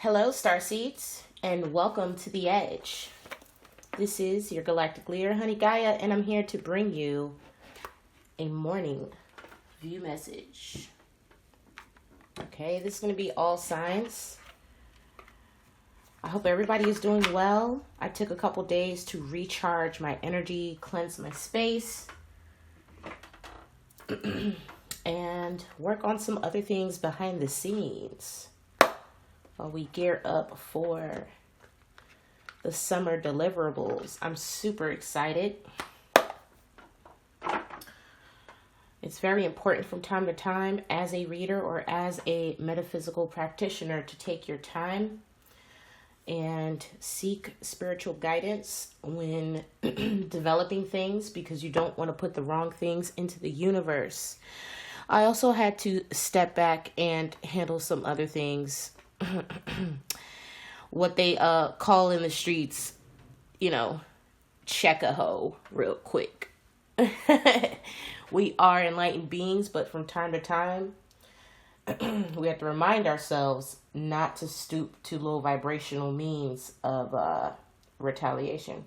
Hello, Starseeds, and welcome to The Edge. This is your galactic leader, Honey Gaia, and I'm here to bring you a morning view message. Okay, this is going to be all signs. I hope everybody is doing well. I took a couple days to recharge my energy, cleanse my space, and work on some other things behind the scenes while we gear up for the summer deliverables. I'm super excited. It's very important from time to time as a reader or as a metaphysical practitioner to take your time and seek spiritual guidance when developing things, because you don't want to put the wrong things into the universe. I also had to step back and handle some other things. What they call in the streets, check a hoe real quick. We are enlightened beings, but from time to time, we have to remind ourselves not to stoop to low vibrational means of retaliation.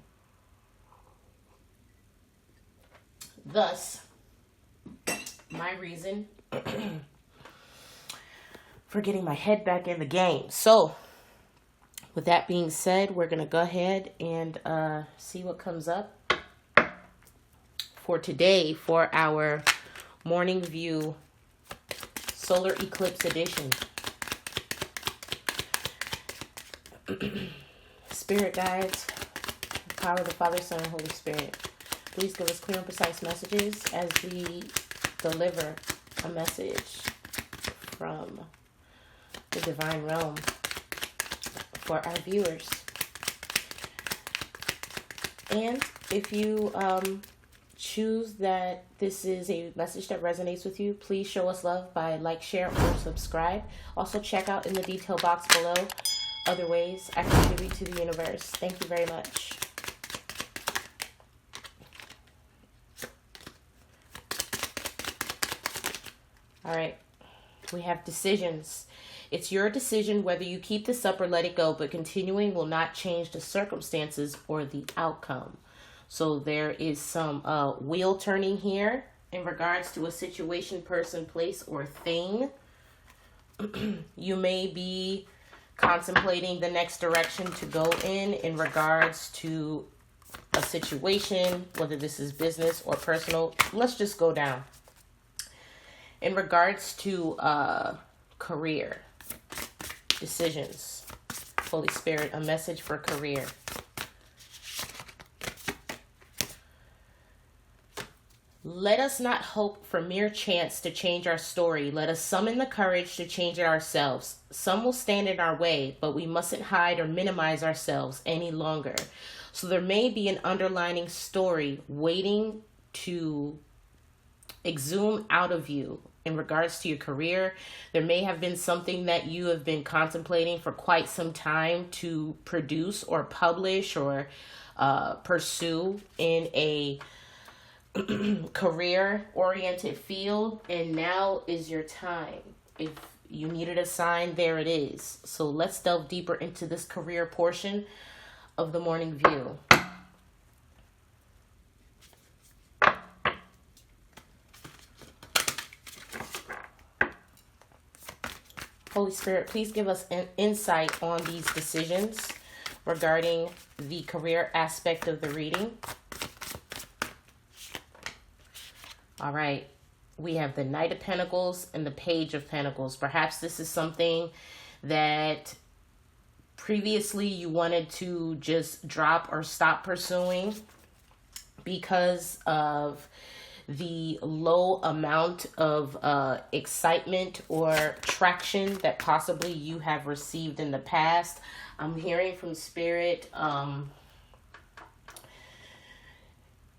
Thus, my reason for getting my head back in the game. So, with that being said, we're going to go ahead and see what comes up for today for our morning view solar eclipse edition. Spirit guides, the power of the Father, Son, and Holy Spirit, please give us clear and precise messages as we deliver a message from the divine realm for our viewers. And if you choose that this is a message that resonates with you, please show us love by like, share, or subscribe. Also, check out in the detail box below other ways I contribute to the universe. Thank you very much. All right, we have decisions. It's your decision whether you keep this up or let it go, but continuing will not change the circumstances or the outcome. So there is some wheel turning here in regards to a situation, person, place, or thing. You may be contemplating the next direction to go in regards to a situation, whether this is business or personal. Let's just go down. In regards to career decisions, Holy Spirit, a message for career. Let us not hope for mere chance to change our story. Let us summon the courage to change it ourselves. Some will stand in our way, but we mustn't hide or minimize ourselves any longer. So there may be an underlining story waiting to exhume out of you in regards to your career. There may have been something that you have been contemplating for quite some time to produce or publish or pursue in a career-oriented field, and now is your time. If you needed a sign, there it is. So let's delve deeper into this career portion of the morning view. Holy Spirit, please give us an insight on these decisions regarding the career aspect of the reading. All right, we have the Knight of Pentacles and the Page of Pentacles. Perhaps this is something that previously you wanted to just drop or stop pursuing because of the low amount of excitement or traction that possibly you have received in the past. I'm hearing from Spirit,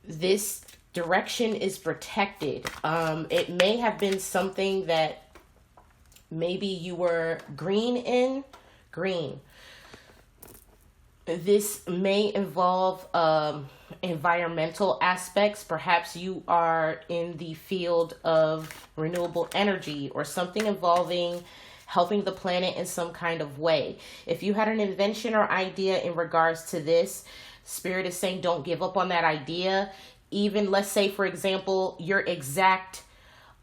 this direction is protected. It may have been something that maybe you were green. This may involve environmental aspects. Perhaps you are in the field of renewable energy or something involving helping the planet in some kind of way. If you had an invention or idea in regards to this, Spirit is saying don't give up on that idea. Even, let's say, for example, your exact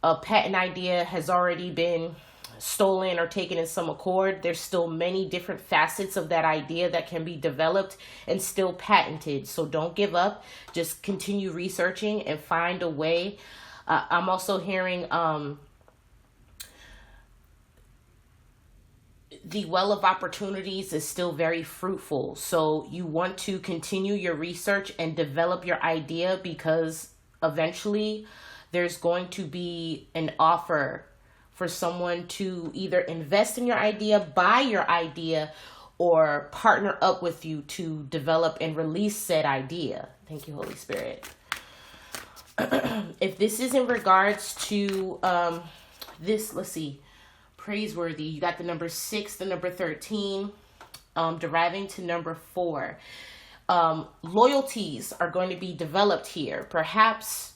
patent idea has already been stolen or taken in some accord. There's still many different facets of that idea that can be developed and still patented. So don't give up. Just continue researching and find a way. I'm also hearing the well of opportunities is still very fruitful. So you want to continue your research and develop your idea, because eventually there's going to be an offer for someone to either invest in your idea, buy your idea, or partner up with you to develop and release said idea. Thank you, Holy Spirit. If this is in regards to this, let's see, praiseworthy, you got the number 6, the number 13, deriving to number 4. Loyalties are going to be developed here. Perhaps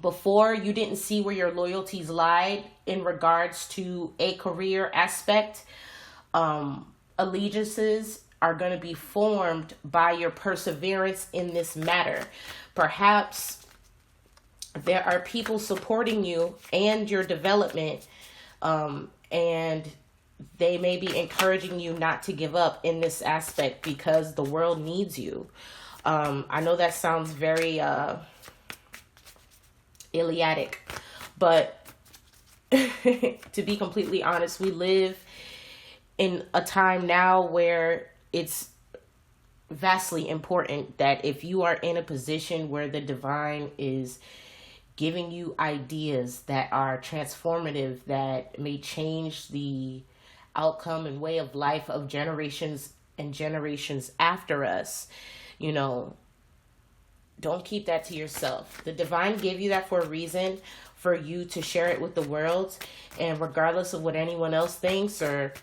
before you didn't see where your loyalties lied in regards to a career aspect. Allegiances are going to be formed by your perseverance in this matter. Perhaps there are people supporting you and your development, and they may be encouraging you not to give up in this aspect because the world needs you. I know that sounds very Iliadic, but to be completely honest, we live in a time now where it's vastly important that if you are in a position where the divine is giving you ideas that are transformative, that may change the outcome and way of life of generations and generations after us, you know, don't keep that to yourself. The divine gave you that for a reason, for you to share it with the world. And regardless of what anyone else thinks, or,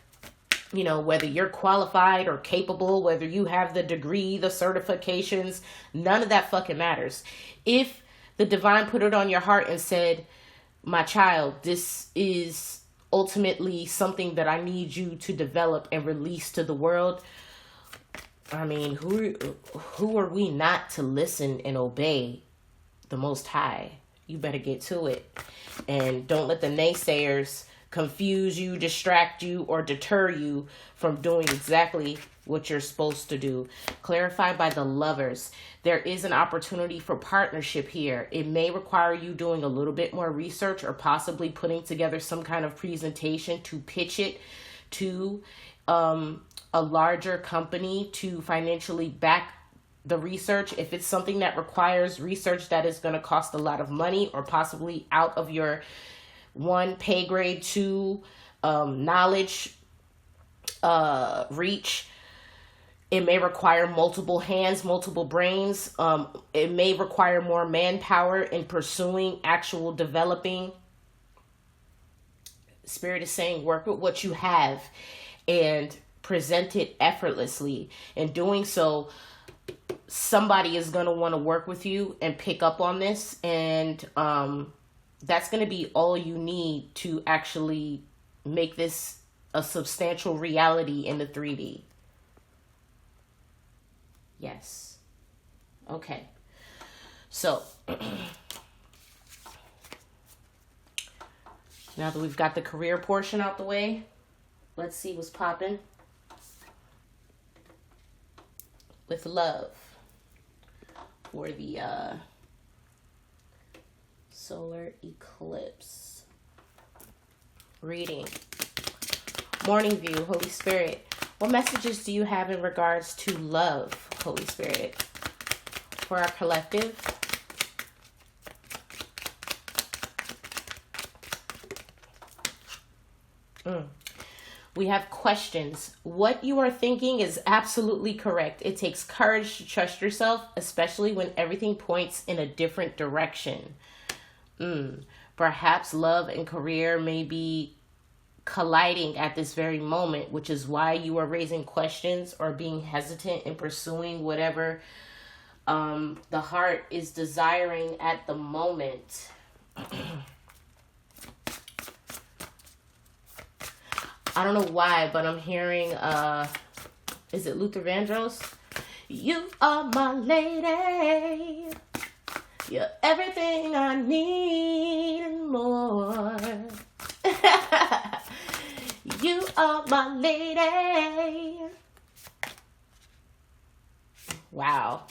you know, whether you're qualified or capable, whether you have the degree, the certifications, none of that fucking matters. If the divine put it on your heart and said, my child, this is ultimately something that I need you to develop and release to the world, I mean, who are we not to listen and obey the Most High? You better get to it. And don't let the naysayers confuse you, distract you, or deter you from doing exactly what you're supposed to do. Clarified by the Lovers. There is an opportunity for partnership here. It may require you doing a little bit more research, or possibly putting together some kind of presentation to pitch it to a larger company to financially back the research. If it's something that requires research that is going to cost a lot of money, or possibly out of your 1 pay grade, 2 knowledge reach, it may require multiple hands, multiple brains. It may require more manpower in pursuing actual developing. Spirit is saying work with what you have and present it effortlessly. In doing so, somebody is going to want to work with you and pick up on this, and that's going to be all you need to actually make this a substantial reality in the 3D. Yes. Okay. So now that we've got the career portion out the way, let's see what's popping with love for the solar eclipse reading. Morning view, Holy Spirit. What messages do you have in regards to love, Holy Spirit, for our collective? We have questions. What you are thinking is absolutely correct. It takes courage to trust yourself, especially when everything points in a different direction. Perhaps love and career may be colliding at this very moment, which is why you are raising questions or being hesitant in pursuing whatever the heart is desiring at the moment. I don't know why, but I'm hearing, is it Luther Vandross? You are my lady. You're everything I need and more. You are my lady. Wow.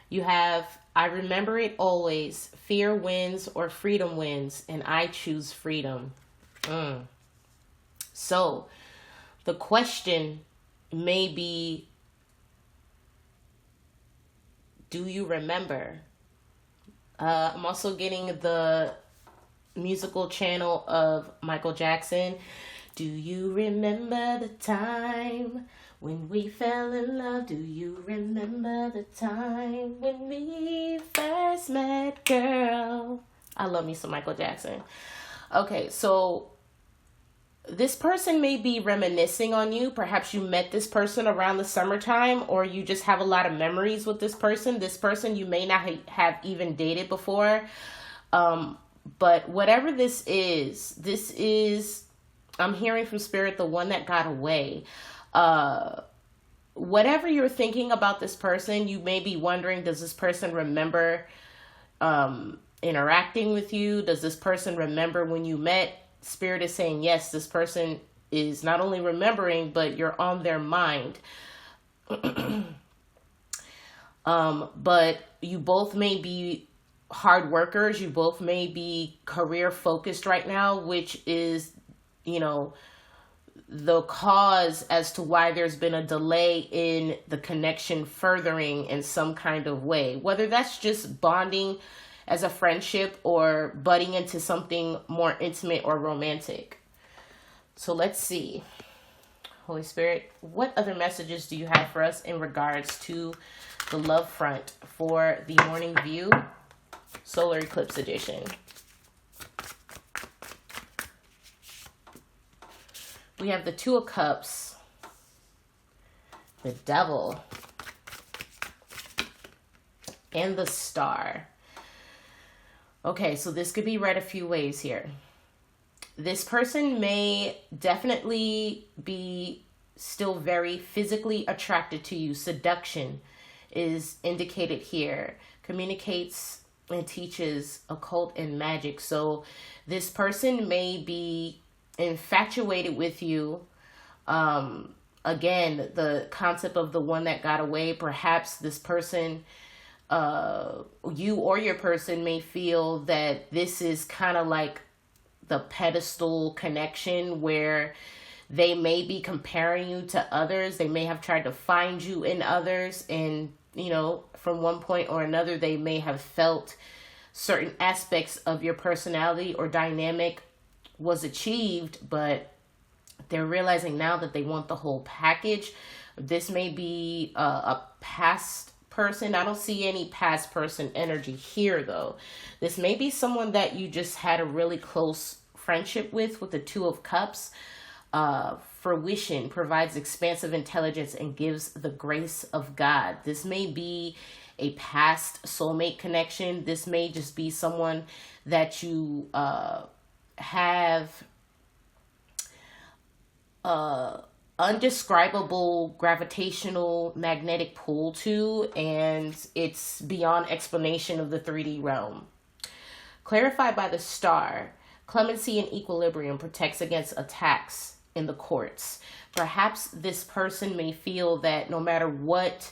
You have, I remember it always. Fear wins or freedom wins, and I choose freedom. So, the question may be, do you remember? I'm also getting the musical channel of Michael Jackson. Do you remember the time when we fell in love? Do you remember the time when we first met, girl? I love me some Michael Jackson. Okay, so this person may be reminiscing on you. Perhaps you met this person around the summertime, or you just have a lot of memories with this person. This person you may not have even dated before. But whatever this is, I'm hearing from Spirit, the one that got away. Whatever you're thinking about this person, you may be wondering, does this person remember interacting with you? Does this person remember when you met? Spirit is saying, yes, this person is not only remembering, but you're on their mind. But you both may be hard workers. You both may be career focused right now, which is, the cause as to why there's been a delay in the connection furthering in some kind of way. Whether that's just bonding as a friendship or budding into something more intimate or romantic. So let's see. Holy Spirit, what other messages do you have for us in regards to the love front for the morning view, solar eclipse edition? We have the Two of Cups, the Devil, and the Star. Okay, so this could be read a few ways here. This person may definitely be still very physically attracted to you. Seduction is indicated here. Communicates and teaches occult and magic. So this person may be infatuated with you. Again, the concept of the one that got away. Perhaps this person, you or your person may feel that this is kind of like the pedestal connection where they may be comparing you to others. They may have tried to find you in others, and from one point or another, they may have felt certain aspects of your personality or dynamic was achieved, but they're realizing now that they want the whole package. This may be a past person. I don't see any past person energy here, though. This may be someone that you just had a really close friendship with the Two of Cups. Fruition provides expansive intelligence and gives the grace of God. This may be a past soulmate connection. This may just be someone that you have undescribable gravitational magnetic pull to, and it's beyond explanation of the 3D realm. Clarified by the Star, clemency and equilibrium protects against attacks in the courts. Perhaps this person may feel that no matter what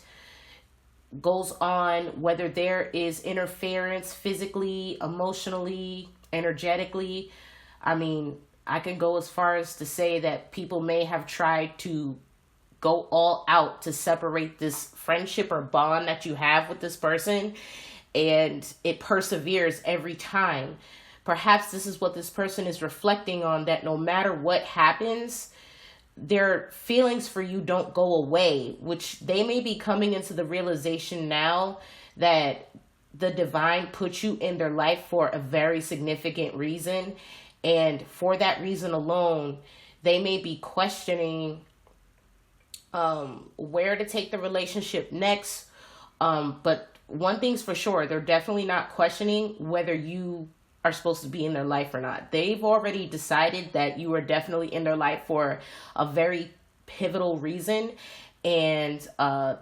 goes on, whether there is interference physically, emotionally, energetically, I can go as far as to say that people may have tried to go all out to separate this friendship or bond that you have with this person, and it perseveres every time. Perhaps this is what this person is reflecting on, that no matter what happens, their feelings for you don't go away, which they may be coming into the realization now that the divine put you in their life for a very significant reason. And for that reason alone, they may be questioning where to take the relationship next. But one thing's for sure, they're definitely not questioning whether you are supposed to be in their life or not. They've already decided that you are definitely in their life for a very pivotal reason, and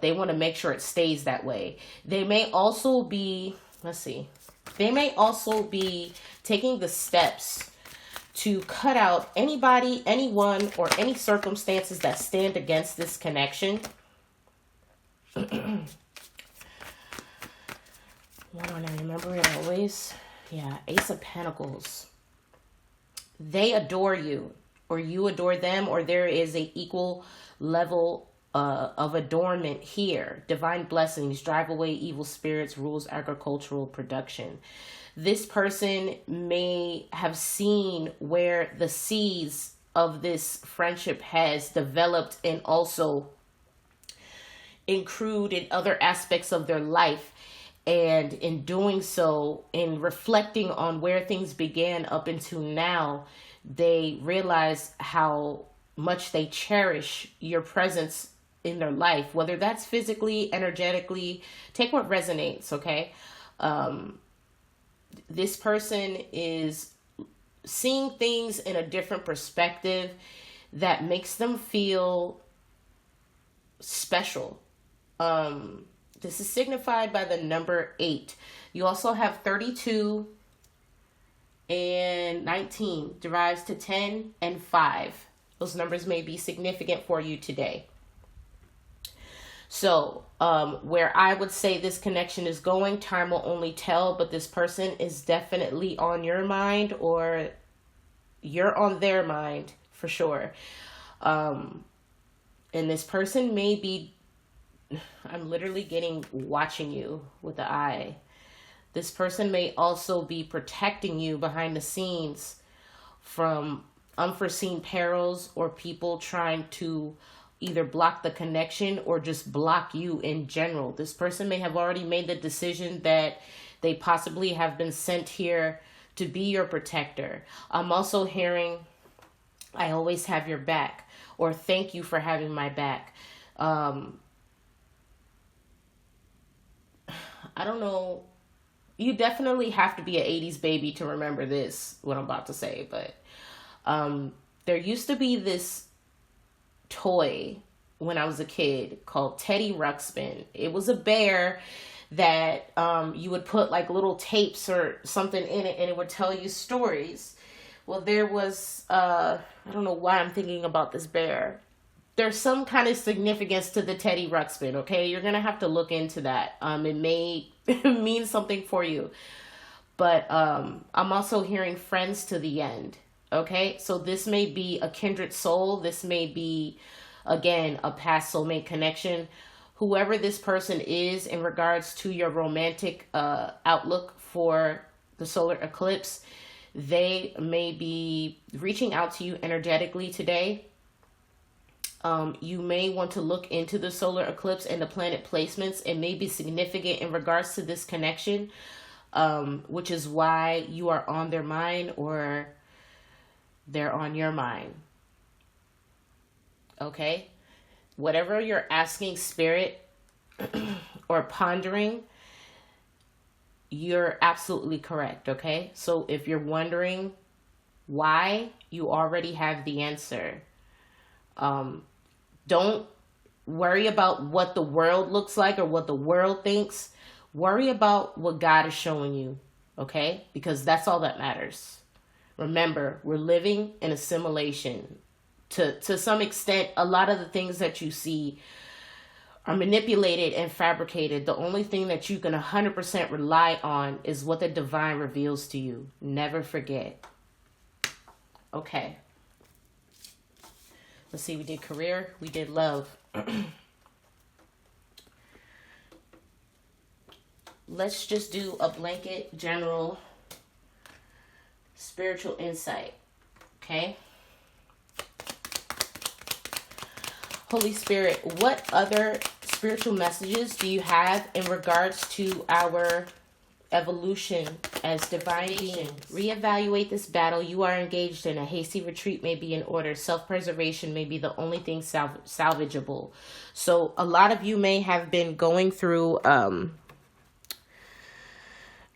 they want to make sure it stays that way. They may also be, they may also be taking the steps to cut out anybody, anyone, or any circumstances that stand against this connection. Why don't I remember it always? Yeah, Ace of Pentacles. They adore you, or you adore them, or there is a equal level of adornment here. Divine blessings, drive away evil spirits, rules agricultural production. This person may have seen where the seeds of this friendship has developed and also accrued in other aspects of their life. And in doing so, in reflecting on where things began up until now, they realize how much they cherish your presence in their life, whether that's physically, energetically. Take what resonates, okay? This person is seeing things in a different perspective that makes them feel special. This is signified by the number 8. You also have 32 and 19 derives to 10 and 5. Those numbers may be significant for you today. So, where I would say this connection is going, time will only tell, but this person is definitely on your mind, or you're on their mind for sure. And this person may be, I'm literally getting watching you with the eye. This person may also be protecting you behind the scenes from unforeseen perils or people trying to either block the connection or just block you in general. This person may have already made the decision that they possibly have been sent here to be your protector. I'm also hearing, I always have your back, or thank you for having my back. I don't know. You definitely have to be an 80s baby to remember this, what I'm about to say. But there used to be this toy when I was a kid called Teddy Ruxpin. It was a bear that you would put like little tapes or something in it, and it would tell you stories. Well, there was, I don't know why I'm thinking about this bear. There's some kind of significance to the Teddy Ruxpin, okay? You're going to have to look into that. It may mean something for you. But I'm also hearing friends to the end, okay? So this may be a kindred soul. This may be, again, a past soulmate connection. Whoever this person is in regards to your romantic outlook for the solar eclipse, they may be reaching out to you energetically today. You may want to look into the solar eclipse and the planet placements. It may be significant in regards to this connection, which is why you are on their mind or they're on your mind. Okay? Whatever you're asking spirit or pondering, you're absolutely correct, okay? So if you're wondering why, you already have the answer. Don't worry about what the world looks like or what the world thinks. Worry about what God is showing you, okay? Because that's all that matters. Remember, we're living in a simulation. To some extent, a lot of the things that you see are manipulated and fabricated. The only thing that you can 100% rely on is what the divine reveals to you. Never forget. Okay. Let's see, we did career, we did love. Let's just do a blanket general spiritual insight, okay? Holy Spirit, what other spiritual messages do you have in regards to our evolution as divine beings? Reevaluate this battle you are engaged in. A hasty retreat may be in order. Self-preservation may be the only thing salvageable. So a lot of you may have been going through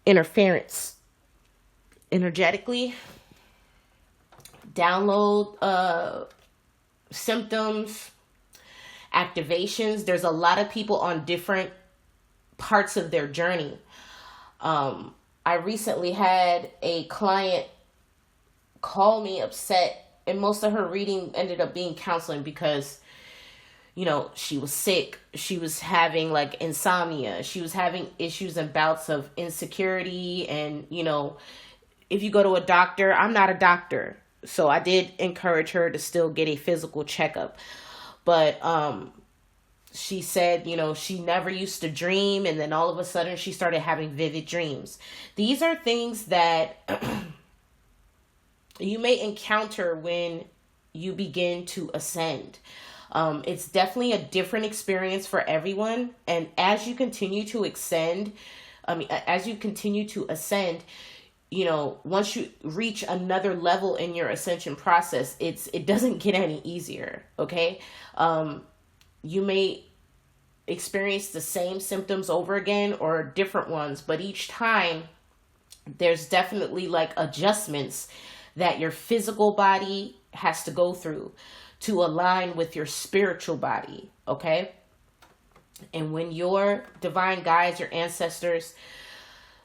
interference energetically, download symptoms, activations. There's a lot of people on different parts of their journey. I recently had a client call me upset, and most of her reading ended up being counseling because, you know, she was sick. She was having like insomnia. She was having issues and bouts of insecurity. And, you know, if you go to a doctor, I'm not a doctor, so I did encourage her to still get a physical checkup. But she said, you know, she never used to dream, and then all of a sudden she started having vivid dreams. These are things that you may encounter when you begin to ascend. It's definitely a different experience for everyone. And as you continue to ascend, you know, once you reach another level in your ascension process, it doesn't get any easier. Okay. You may experience the same symptoms over again or different ones, but each time there's definitely like adjustments that your physical body has to go through to align with your spiritual body. Okay. And when your divine guides, your ancestors,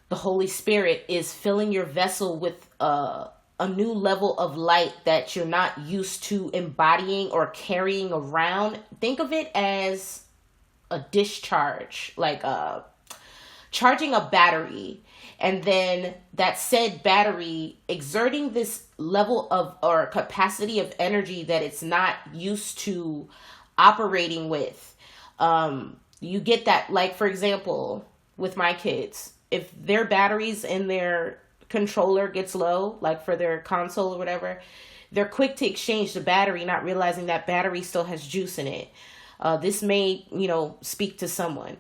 the Holy Spirit is filling your vessel with a new level of light that you're not used to embodying or carrying around, think of it as a discharge, like charging a battery, and then that said battery exerting this level of or capacity of energy that it's not used to operating with. You get that, like, for example, with my kids, if their batteries in their controller gets low, like for their console or whatever, they're quick to exchange the battery, not realizing that battery still has juice in it. This may, you know, speak to someone,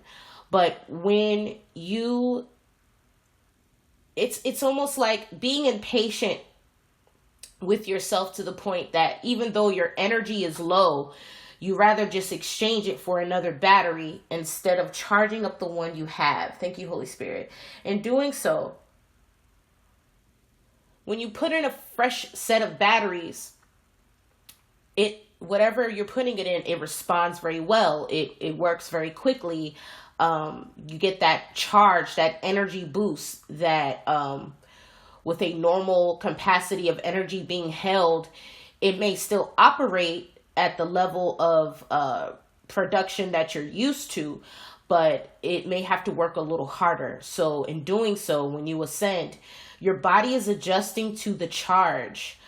but when you, it's almost like being impatient with yourself to the point that even though your energy is low, you rather just exchange it for another battery instead of charging up the one you have. Thank you, Holy Spirit. In doing so, when you put in a fresh set of batteries, whatever you're putting it in, it responds very well. It works very quickly. You get that charge, that energy boost that with a normal capacity of energy being held, it may still operate at the level of production that you're used to, but it may have to work a little harder. So in doing so, when you ascend, your body is adjusting to the charge.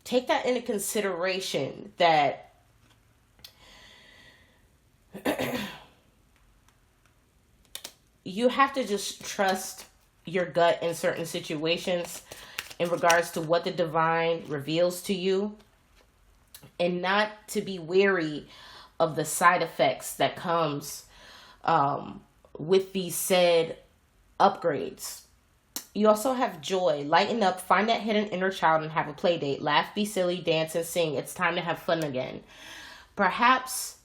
Take that into consideration, that you have to just trust your gut in certain situations in regards to what the divine reveals to you, and not to be wary of the side effects that comes with these said upgrades. You also have joy. Lighten up, find that hidden inner child and have a play date. Laugh, be silly, dance, and sing. It's time to have fun again. Perhaps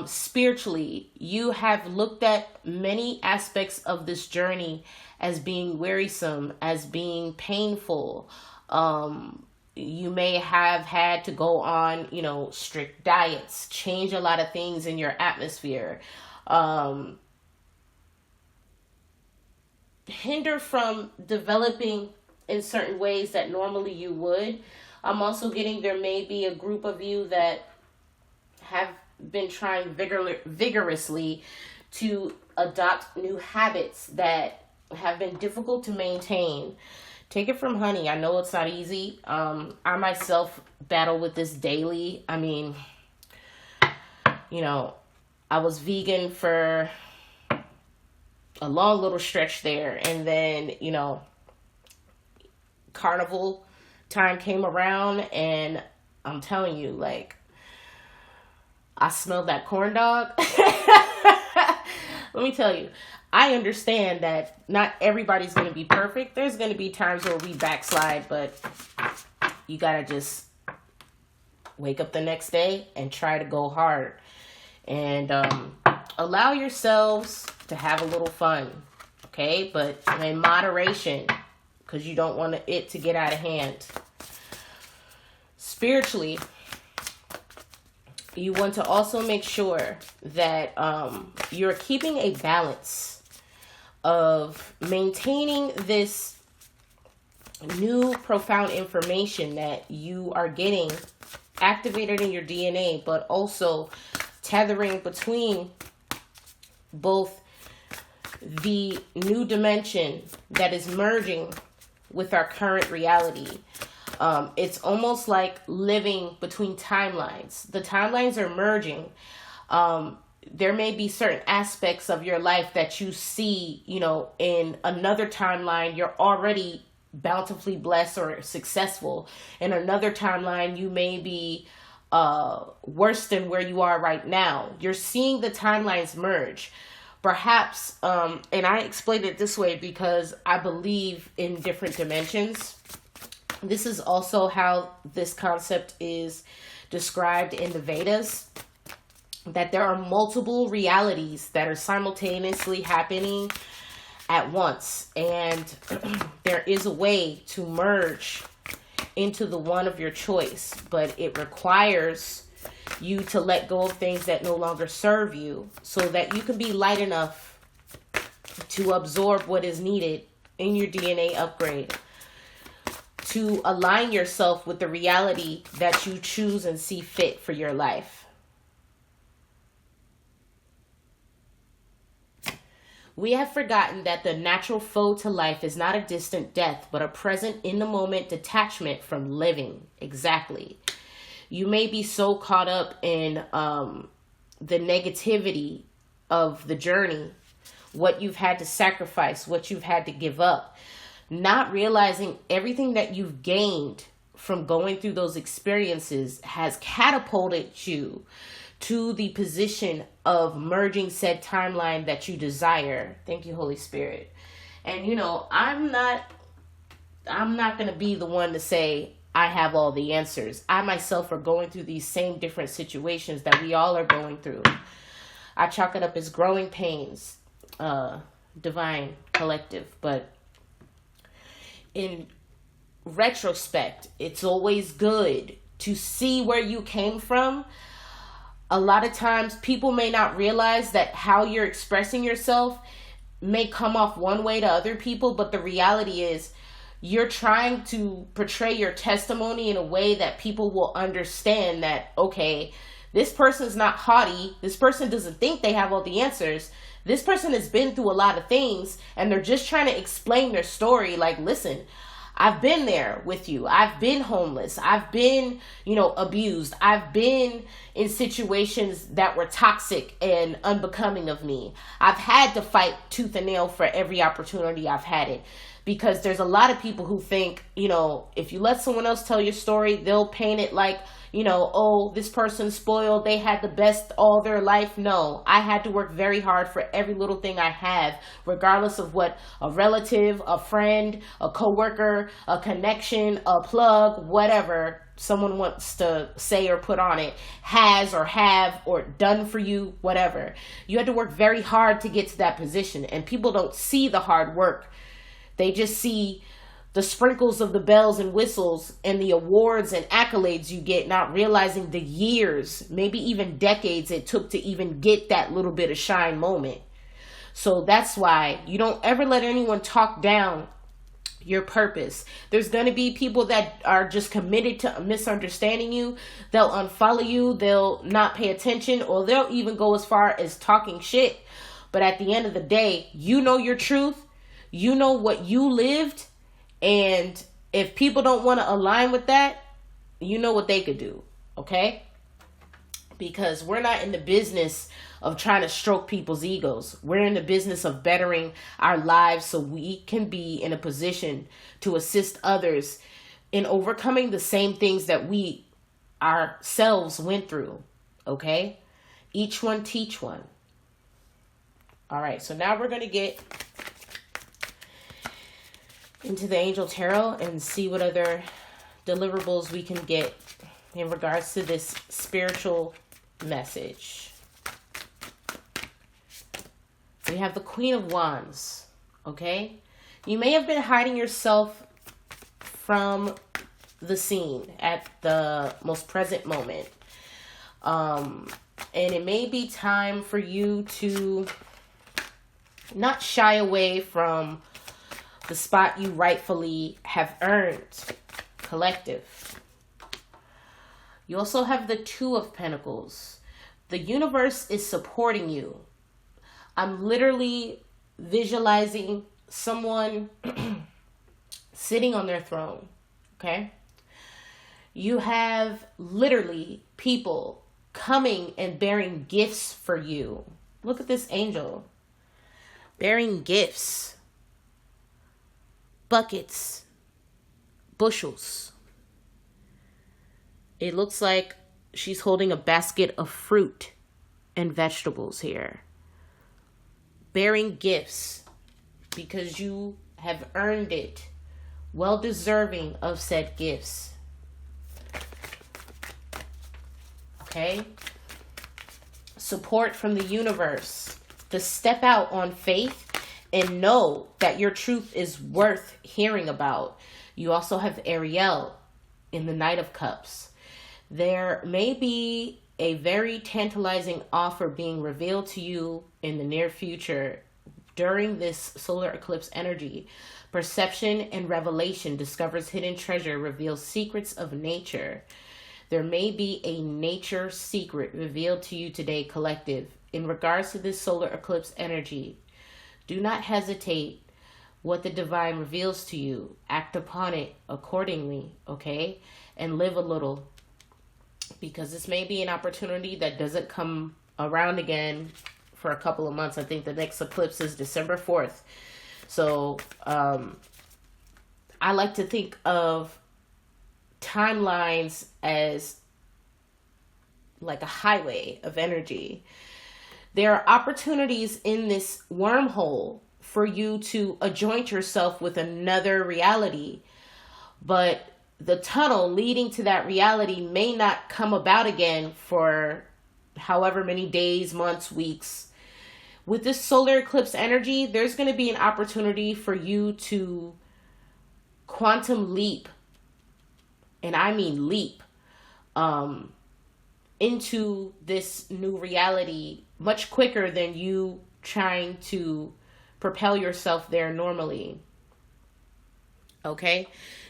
spiritually, you have looked at many aspects of this journey as being wearisome, as being painful. You may have had to go on, you know, strict diets, change a lot of things in your atmosphere, hinder from developing in certain ways that normally you would. I'm also getting there may be a group of you that have been trying vigorously to adopt new habits that have been difficult to maintain. Take it from honey. I know it's not easy. I myself battle with this daily. I mean, you know, I was vegan for a long little stretch there, and then, you know, carnival time came around, and I'm telling you, like, I smelled that corn dog. Let me tell you, I understand that not everybody's going to be perfect. There's going to be times where we backslide, but you got to just wake up the next day and try to go hard, and allow yourselves to have a little fun. Okay, but in moderation, because you don't want it to get out of hand. Spiritually, you want to also make sure that you're keeping a balance of maintaining this new profound information that you are getting activated in your DNA, but also tethering between both the new dimension that is merging with our current reality. It's almost like living between timelines. The timelines are merging. There may be certain aspects of your life that you see, you know, in another timeline, you're already bountifully blessed or successful. In another timeline, you may be worse than where you are right now. You're seeing the timelines merge. Perhaps, and I explained it this way because I believe in different dimensions. This is also how this concept is described in the Vedas, that there are multiple realities that are simultaneously happening at once. And there is a way to merge into the one of your choice, but it requires you to let go of things that no longer serve you so that you can be light enough to absorb what is needed in your DNA upgrade, to align yourself with the reality that you choose and see fit for your life. We have forgotten that the natural foe to life is not a distant death, but a present in the moment detachment from living. Exactly. You may be so caught up in the negativity of the journey, what you've had to sacrifice, what you've had to give up, not realizing everything that you've gained from going through those experiences has catapulted you to the position of merging said timeline that you desire. Thank you, Holy Spirit. And you know, I'm not going to be the one to say I have all the answers. I myself are going through these same different situations that we all are going through. I chalk it up as growing pains, divine, collective. But in retrospect, it's always good to see where you came from. A lot of times people may not realize that how you're expressing yourself may come off one way to other people, but the reality is you're trying to portray your testimony in a way that people will understand that, okay, this person's not haughty. This person doesn't think they have all the answers. This person has been through a lot of things and they're just trying to explain their story. Like, listen, I've been there with you. I've been homeless. I've been, abused. I've been in situations that were toxic and unbecoming of me. I've had to fight tooth and nail for every opportunity I've had it. Because there's a lot of people who think, if you let someone else tell your story, they'll paint it like, oh, this person's spoiled. They had the best all their life. No, I had to work very hard for every little thing I have, regardless of what a relative, a friend, a coworker, a connection, a plug, whatever someone wants to say or put on it has or have or done for you, whatever. You had to work very hard to get to that position, and people don't see the hard work. They just see the sprinkles of the bells and whistles and the awards and accolades you get, not realizing the years, maybe even decades it took to even get that little bit of shine moment. So that's why you don't ever let anyone talk down your purpose. There's going to be people that are just committed to misunderstanding you. They'll unfollow you. They'll not pay attention, or they'll even go as far as talking shit. But at the end of the day, you know your truth. You know what you lived, and if people don't want to align with that, you know what they could do, okay? Because we're not in the business of trying to stroke people's egos. We're in the business of bettering our lives so we can be in a position to assist others in overcoming the same things that we ourselves went through, okay? Each one teach one. All right, so now we're going to get into the Angel Tarot and see what other deliverables we can get in regards to this spiritual message. We have the Queen of Wands. okay? You may have been hiding yourself from the scene at the most present moment. And it may be time for you to not shy away from the spot you rightfully have earned, collective. You also have the Two of Pentacles. The universe is supporting you. I'm literally visualizing someone sitting on their throne, okay? You have literally people coming and bearing gifts for you. Look at this angel. Bearing gifts. Buckets. Bushels. It looks like she's holding a basket of fruit and vegetables here. Bearing gifts because you have earned it. Well deserving of said gifts. Okay? Support from the universe to step out on faith and know that your truth is worth hearing about. You also have Ariel in the Knight of Cups. There may be a very tantalizing offer being revealed to you in the near future during this solar eclipse energy. Perception and revelation discovers hidden treasure, reveals secrets of nature. There may be a nature secret revealed to you today, collective. In regards to this solar eclipse energy, do not hesitate what the divine reveals to you. Act upon it accordingly, okay? And live a little. Because this may be an opportunity that doesn't come around again for a couple of months. I think the next eclipse is December 4th. So I like to think of timelines as like a highway of energy. There are opportunities in this wormhole for you to adjoint yourself with another reality, but the tunnel leading to that reality may not come about again for however many days, months, weeks. With this solar eclipse energy, there's going to be an opportunity for you to quantum leap, and I mean leap, into this new reality much quicker than you trying to propel yourself there normally. Okay?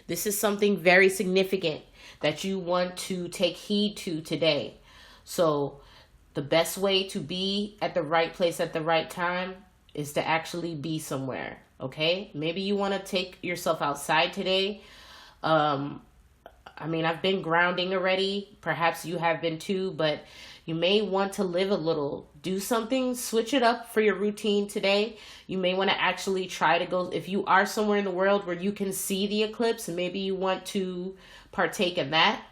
This is something very significant that you want to take heed to today. So the best way to be at the right place at the right time is to actually be somewhere. Okay? Maybe you want to take yourself outside today. I've been grounding already. Perhaps you have been too, but you may want to live a little. Do something, switch it up for your routine today. You may want to actually try to go, if you are somewhere in the world where you can see the eclipse, and maybe you want to partake in that.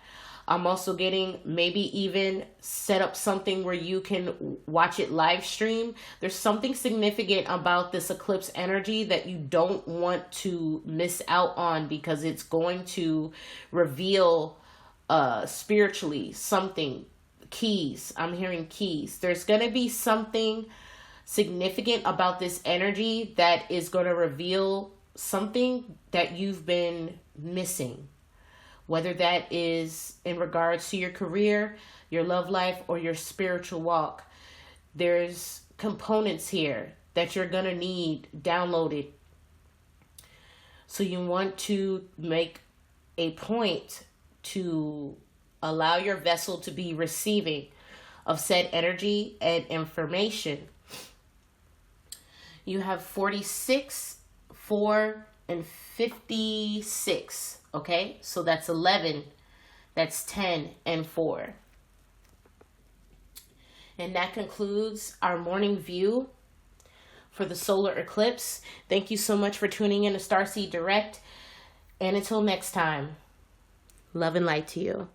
I'm also getting maybe even set up something where you can watch it live stream. There's something significant about this eclipse energy that you don't want to miss out on, because it's going to reveal spiritually something. Keys. I'm hearing keys. There's going to be something significant about this energy that is going to reveal something that you've been missing. Whether that is in regards to your career, your love life, or your spiritual walk. There's components here that you're going to need downloaded. So you want to make a point to allow your vessel to be receiving of said energy and information. You have 46, 4, and 56. Okay, so that's 11, that's 10, and 4. And that concludes our morning view for the solar eclipse. Thank you so much for tuning in to Starseed Direct. And until next time, love and light to you.